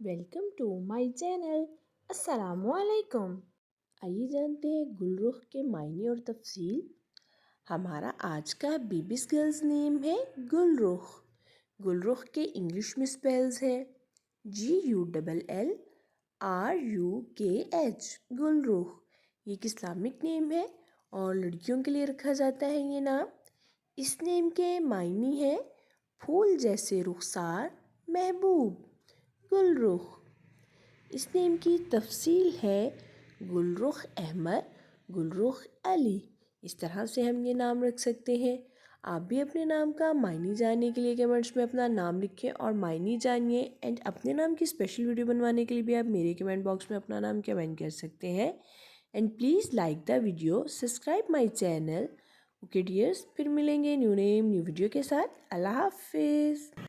Welcome to my channel. السلام علیکم۔ آئیے جانتے ہیں گلرخ کے معنی اور تفصیل۔ ہمارا آج کا بیبیز گرلز نیم ہے گلرخ۔ گلرخ کے انگلش میں سپیلز ہے GULLRUKH گلرخ۔ یہ ایک اسلامک نیم ہے اور لڑکیوں کے لیے رکھا جاتا ہے یہ نام۔ اس نیم کے معنی ہے پھول جیسے رخسار، محبوب، گلرخ۔ اس نیم کی تفصیل ہے گلرخ احمر، گلرخ علی۔ اس طرح سے ہم یہ نام رکھ سکتے ہیں۔ آپ بھی اپنے نام کا معنی جاننے کے لیے کمنٹس میں اپنا نام لکھیں اور معنی جانیے، اینڈ اپنے نام کی اسپیشل ویڈیو بنوانے کے لیے بھی آپ میرے کمنٹ باکس میں اپنا نام کمنٹ کر سکتے ہیں۔ And please like the video, subscribe my channel. Okay dears, پھر ملیں گے نیو نیم نیو ویڈیو کے ساتھ۔ اللہ حافظ۔